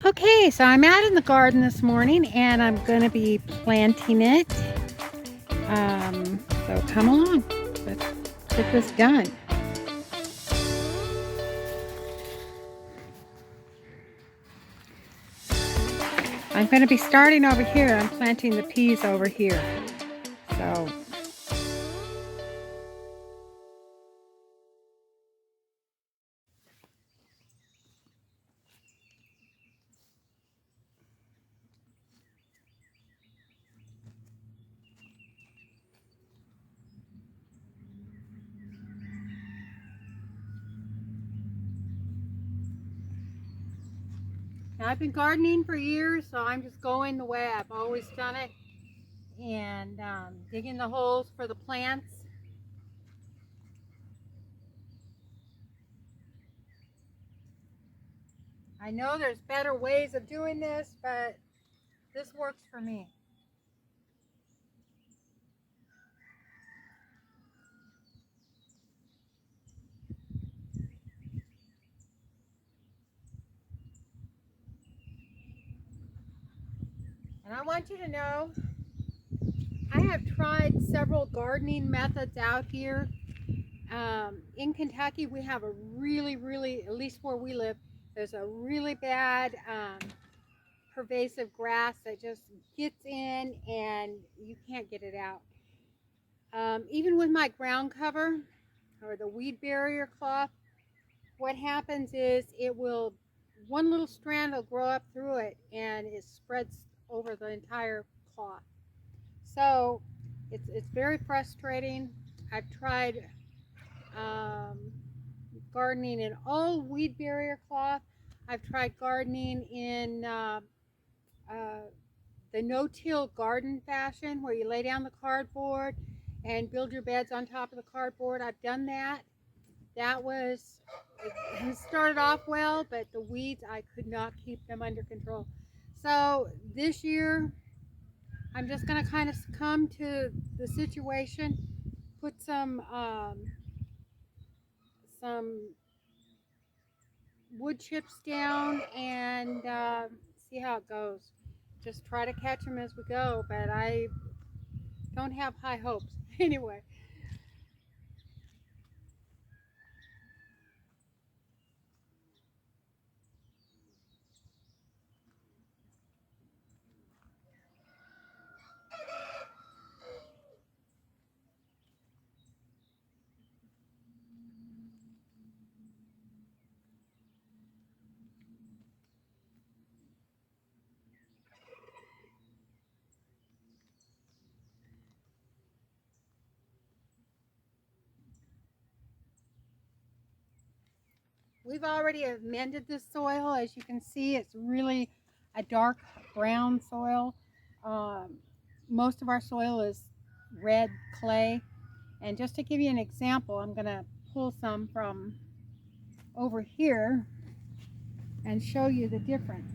Okay, so I'm out in the garden this morning and I'm going to be planting it. So come along, let's get this done. I'm going to be starting over here. I'm planting the peas over here. So now I've been gardening for years, so I'm just going the way I've always done it and digging the holes for the plants. I know there's better ways of doing this, but this works for me. And I want you to know, I have tried several gardening methods out here. In Kentucky, we have a really, at least where we live, there's a really bad pervasive grass that just gets in and you can't get it out. Even with my ground cover or the weed barrier cloth, what happens is one little strand will grow up through it and it spreads over the entire cloth. So it's very frustrating. I've tried gardening in all weed barrier cloth. I've tried gardening in the no-till garden fashion where you lay down the cardboard and build your beds on top of the cardboard. I've done that. It started off well, but the weeds, I could not keep them under control. So this year, I'm just going to kind of succumb to the situation, put some wood chips down and see how it goes. Just try to catch them as we go, but I don't have high hopes. Anyway, we've already amended this soil. As you can see, it's really a dark brown soil. Um, Most of our soil is red clay. And just to give you an example, I'm going to pull some from over here and show you the difference.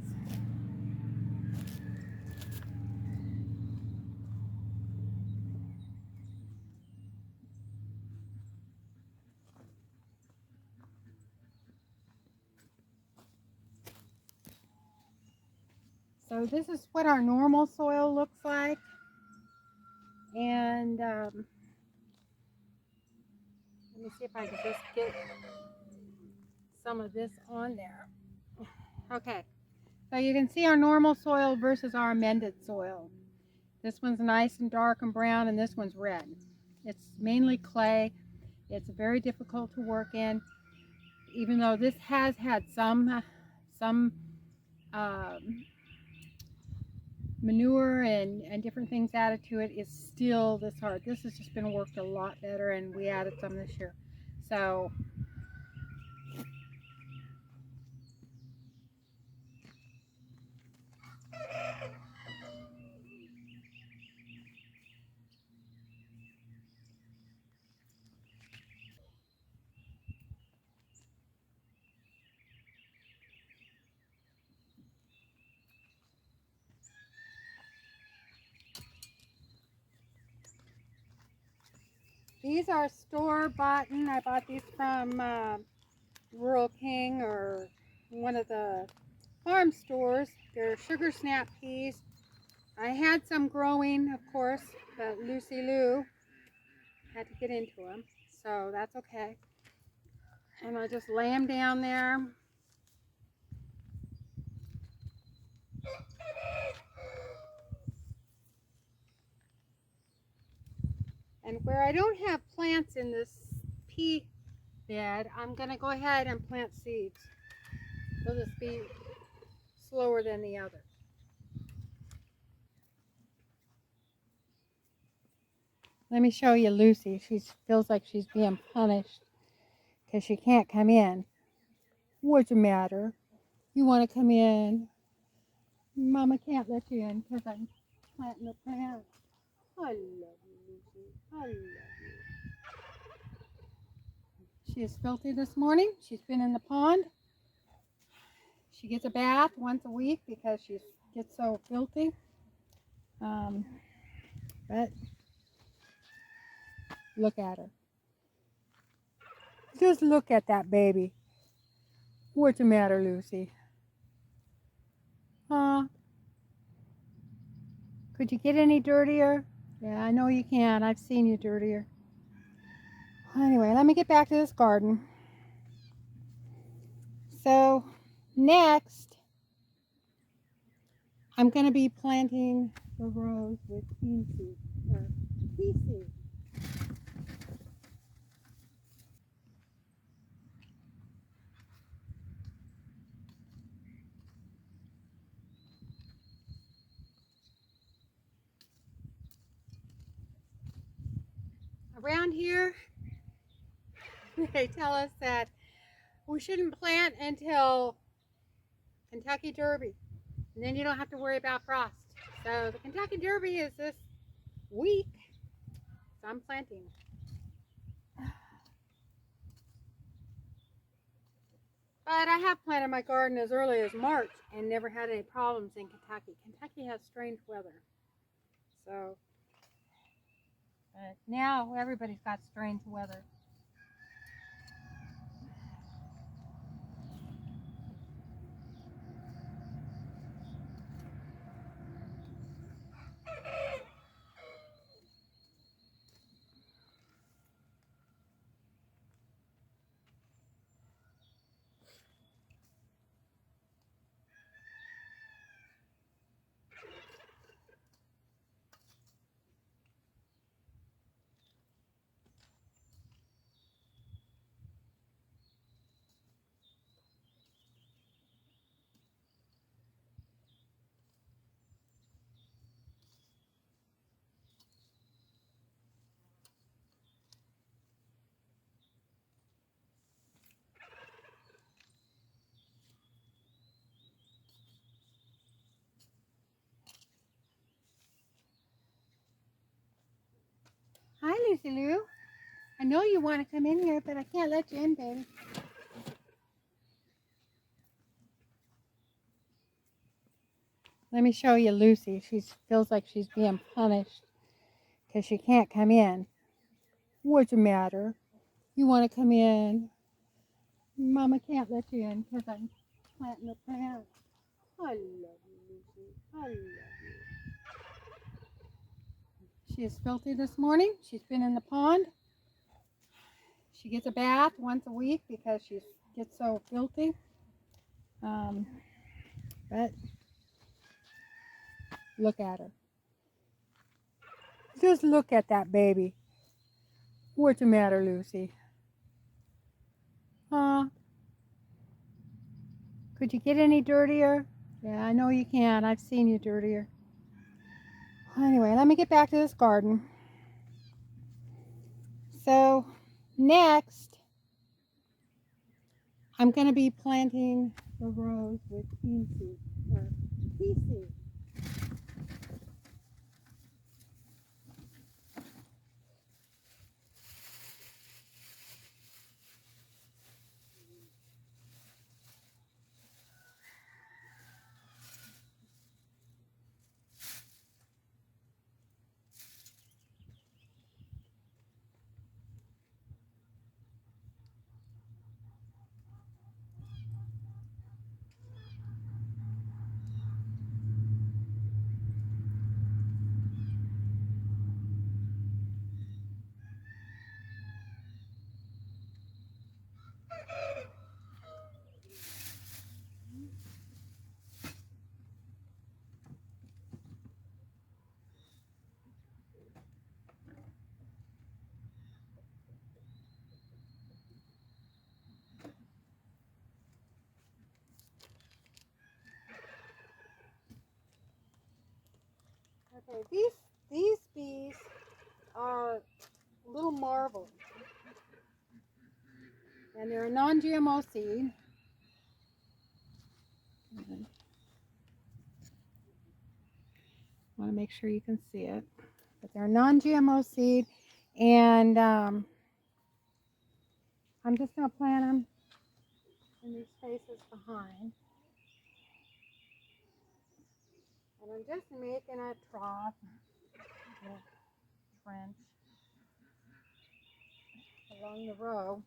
So this is what our normal soil looks like. And let me see if I can just get some of this on there. Okay, so you can see our normal soil versus our amended soil. This one's nice and dark and brown, and this one's red. It's mainly clay. It's very difficult to work in, even though this has had some manure and different things added to it. It's still this hard. This has just been worked a lot better, and we added some this year. So these are store-bought. I bought these from Rural King or one of the farm stores. They're sugar snap peas. I had some growing, of course, but Lucy Lou had to get into them, so that's okay. And I just lay them down there. And where I don't have plants in this pea bed, I'm going to go ahead and plant seeds. They'll just be slower than the other. Let me show you Lucy. She feels like she's being punished because she can't come in. What's the matter? You want to come in? Mama can't let you in because I'm planting a plant. I love you, Lucy. I love you. She is filthy this morning. She's been in the pond. She gets a bath once a week because she gets so filthy. But look at her. Just look at that baby. What's the matter, Lucy? Huh? Could you get any dirtier? Yeah, I know you can. I've seen you dirtier. Anyway, let me get back to this garden. So, next, I'm going to be planting the rows with pea seed. Around here, they tell us that we shouldn't plant until Kentucky Derby, and then you don't have to worry about frost. So the Kentucky Derby is this week, so I'm planting. But I have planted my garden as early as March and never had any problems in Kentucky. Kentucky has strange weather. So, but now everybody's got strange weather. Hi, Lucy Lou. I know you want to come in here, but I can't let you in, baby. Let me show you Lucy. She feels like she's being punished because she can't come in. What's the matter? You want to come in? Mama can't let you in because I'm planting a plant. I love you, Lucy. I love you. She is filthy this morning. She's been in the pond. She gets a bath once a week because she gets so filthy. But look at her. Just look at that baby. What's the matter, Lucy? Huh? Could you get any dirtier? Yeah, I know you can. I've seen you dirtier. Anyway, let me get back to this garden. So, next, I'm going to be planting the rows with pea seed. Okay, these bees are little marvels, and they're a non-GMO seed. I want to make sure you can see it, but they're a non-GMO seed, and I'm just going to plant them in these spaces behind. And I'm just making a trough, a trench along the row.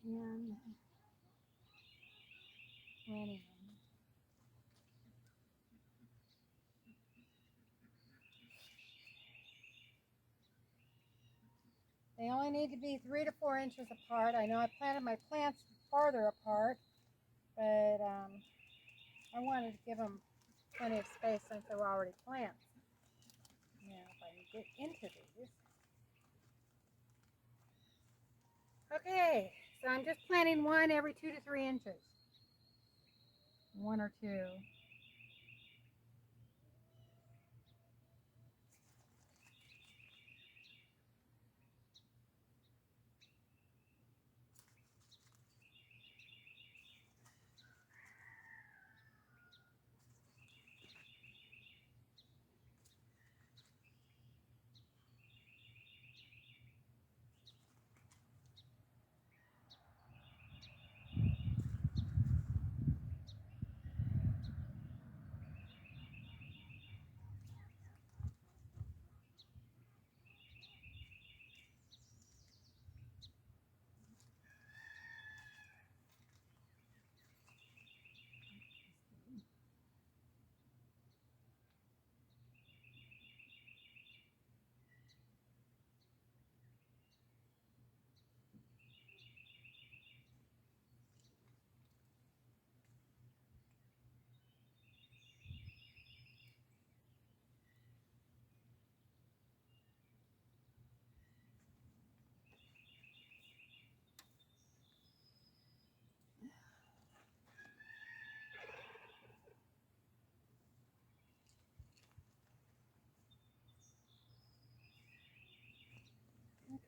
And planting them. They only need to be 3 to 4 inches apart. I know I planted my plants farther apart, but I wanted to give them plenty of space since they were already plants. Now, if I can get into these. Okay, so I'm just planting one every 2 to 3 inches. 1 or 2.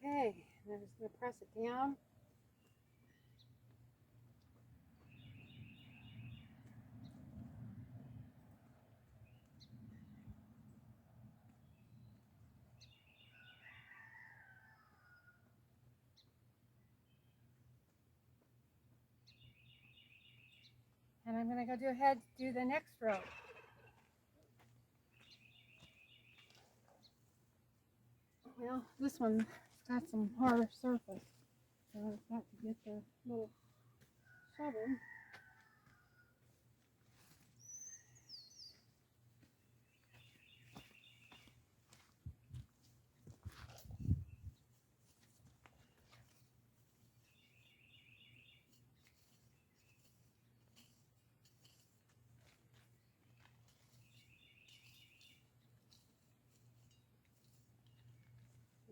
Okay, I'm just going to press it down. And I'm going to go ahead and do the next row. Well, this one's got some harder surface, so I've got to get the little shovel.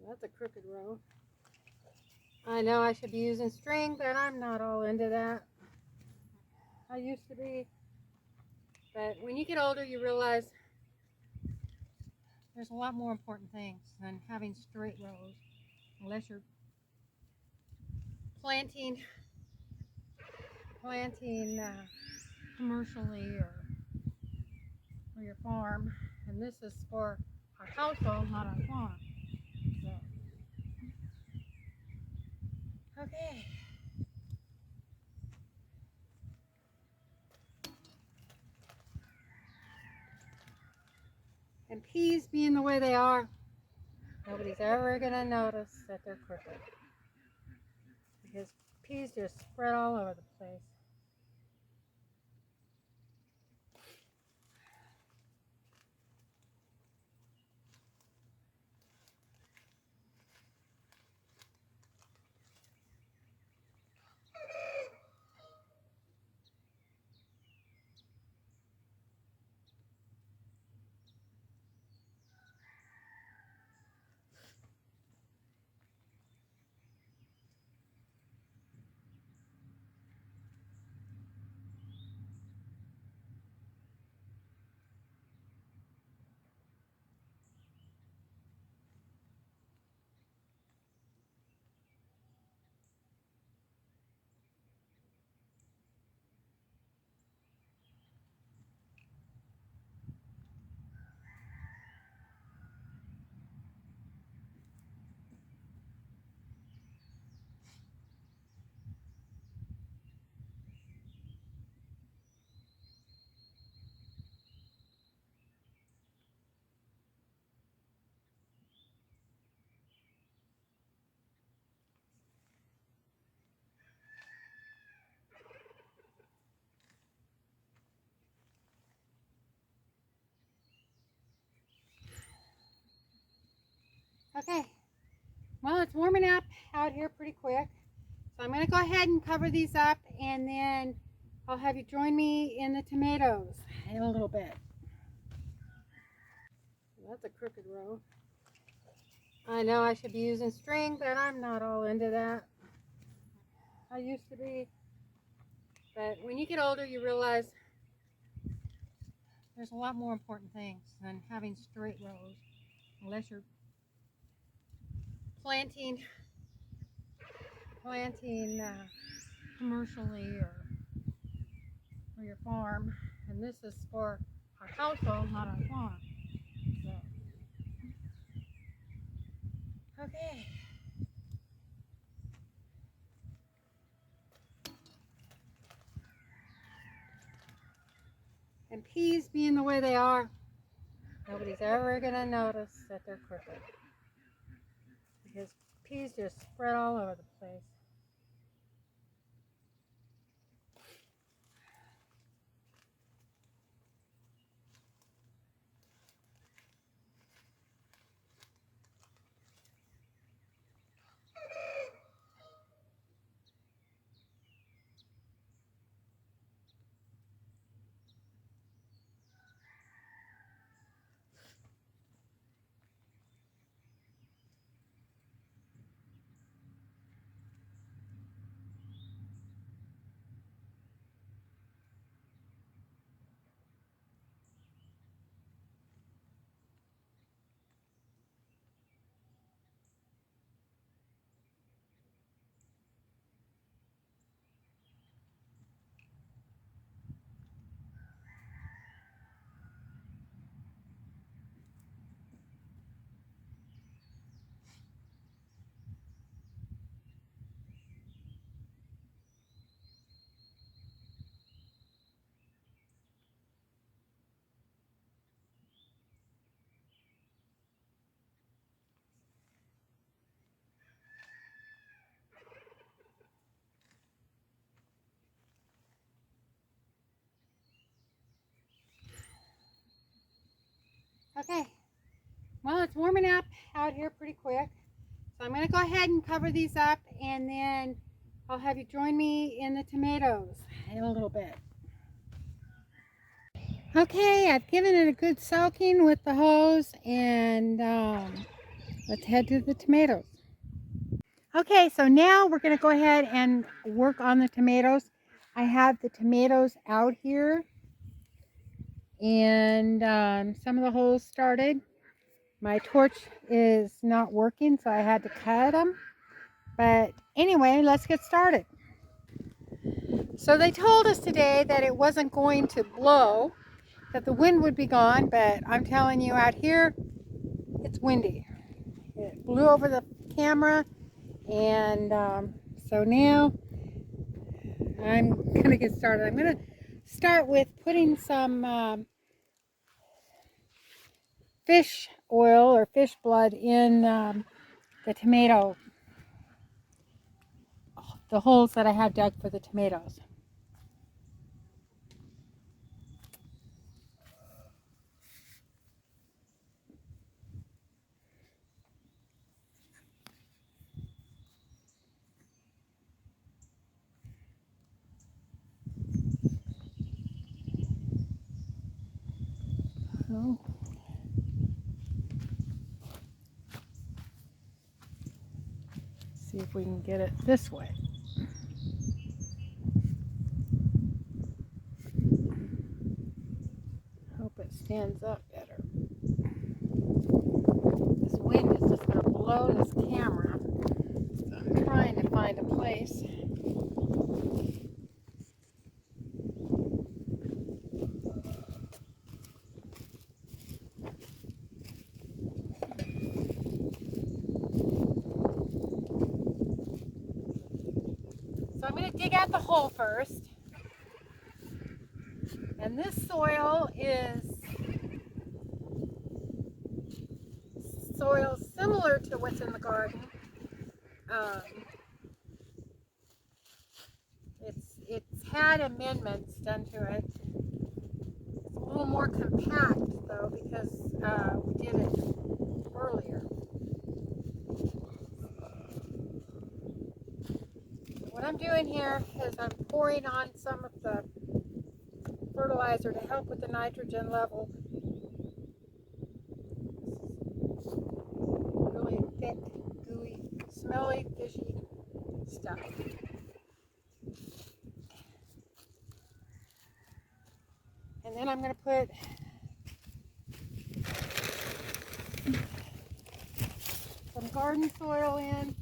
That's a crooked row. I know I should be using string, but I'm not all into that. I used to be. But when you get older, you realize there's a lot more important things than having straight rows. Unless you're planting commercially or for your farm. And this is for our household, not our farm. So, okay. And peas being the way they are, nobody's ever going to notice that they're crooked. Because peas just spread all over the place. Okay, well, it's warming up out here pretty quick. So I'm going to go ahead and cover these up, and then I'll have you join me in the tomatoes in a little bit. That's a crooked row. I know I should be using string, but I'm not all into that. I used to be. But when you get older, you realize there's a lot more important things than having straight rows, unless you're planting commercially or for your farm. And this is for our household, not our farm. So, okay. And peas being the way they are, nobody's ever going to notice that they're crooked, because peas just spread all over the place. Okay, well, it's warming up out here pretty quick. So I'm going to go ahead and cover these up, and then I'll have you join me in the tomatoes in a little bit. Okay, I've given it a good soaking with the hose, and let's head to the tomatoes. Okay, so now we're going to go ahead and work on the tomatoes. I have the tomatoes out here, and some of the holes started. My torch is not working, so I had to cut them. But anyway, let's get started. So they told us today that it wasn't going to blow, that the wind would be gone, but I'm telling you, out here, it's windy. It blew over the camera, and so now I'm going to get started. I'm going to start with putting some fish oil or fish blood in the tomato, the holes that I have dug for the tomatoes. Oh. See if we can get it this way. Hope it stands up better. This wind is just going to blow this camera. So I'm trying to find a place. So I'm going to dig out the hole first. And this soil is soil similar to what's in the garden. It's had amendments done to it. It's a little more compact though, because we did it earlier. in here is I'm pouring on some of the fertilizer to help with the nitrogen level. Really thick, gooey, smelly, fishy stuff. And then I'm going to put some garden soil in.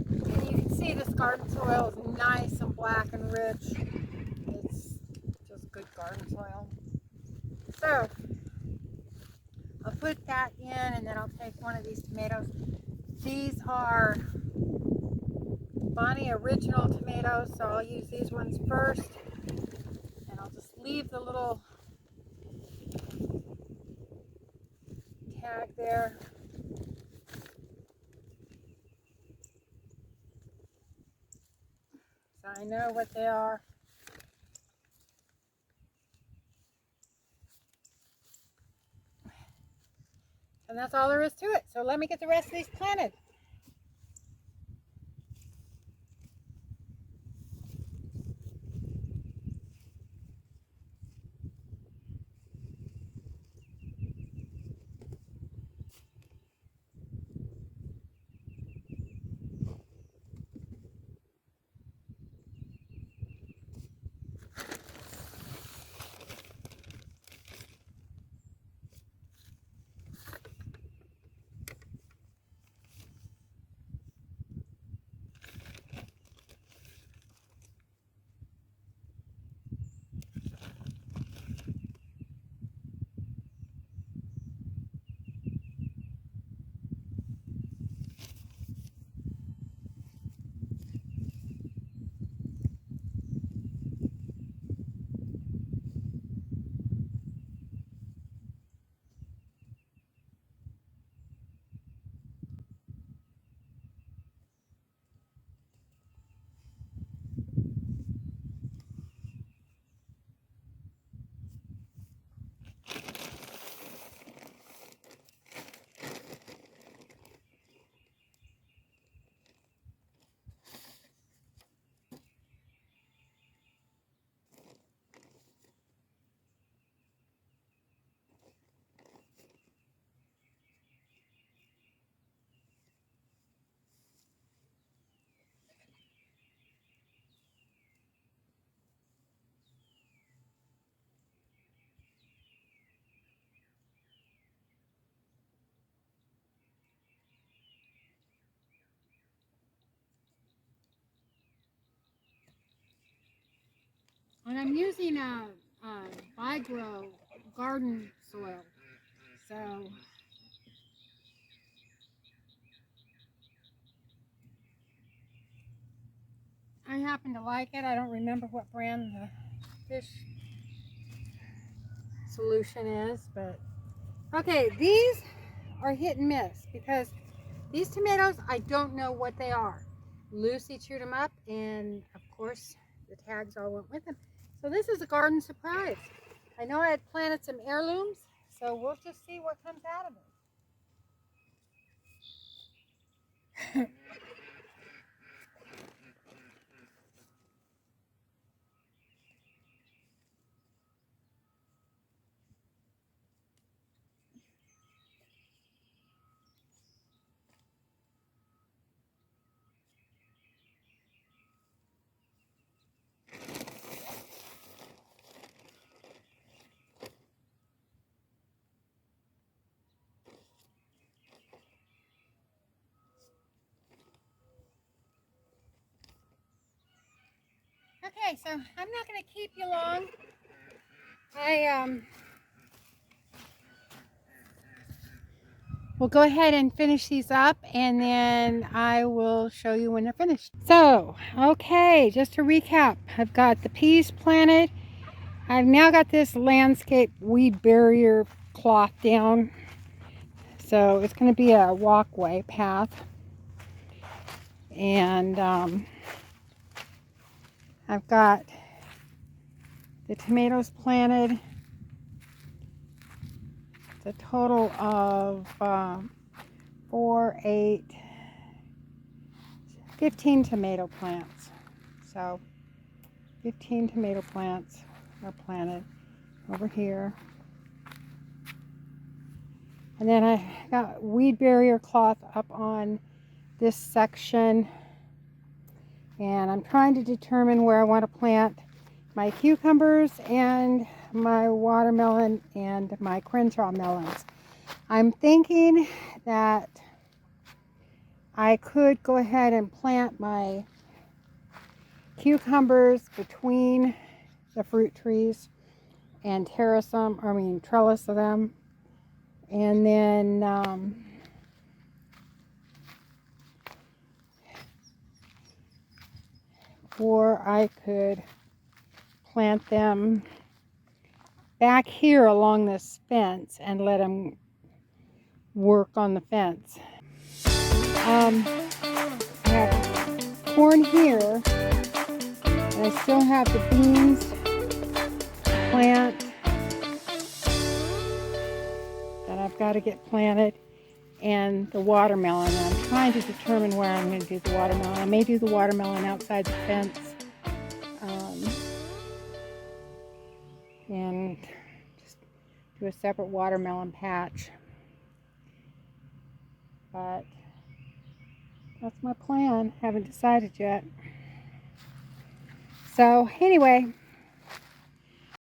And you can see this garden soil is nice and black and rich. It's just good garden soil. So I'll put that in, and then I'll take one of these tomatoes. These are Bonnie Original tomatoes, so I'll use these ones first. And I'll just leave the little tag there. So I know what they are. And that's all there is to it. So let me get the rest of these planted. And I'm using a Vigro garden soil. So I happen to like it. I don't remember what brand the fish solution is, but okay, these are hit and miss because these tomatoes, I don't know what they are. Lucy chewed them up, and of course the tags all went with them. So this is a garden surprise. I know I had planted some heirlooms, so we'll just see what comes out of it. Okay, so I'm not going to keep you long. We'll go ahead and finish these up, and then I will show you when they're finished. So, okay, just to recap, I've got the peas planted. I've now got this landscape weed barrier cloth down. So it's going to be a walkway path. And I've got the tomatoes planted. It's a total of 4, 8, 15 tomato plants. So 15 tomato plants are planted over here. And then I got weed barrier cloth up on this section. And I'm trying to determine where I want to plant my cucumbers and my watermelon and my Crenshaw melons. I'm thinking that I could go ahead and plant my cucumbers between the fruit trees and trellis them. And then or I could plant them back here along this fence and let them work on the fence. I have corn here, and I still have the beans plant that I've got to get planted, and the watermelon. And I'm trying to determine where I'm going to do the watermelon. I may do the watermelon outside the fence, and just do a separate watermelon patch. But that's my plan. Haven't decided yet. So anyway,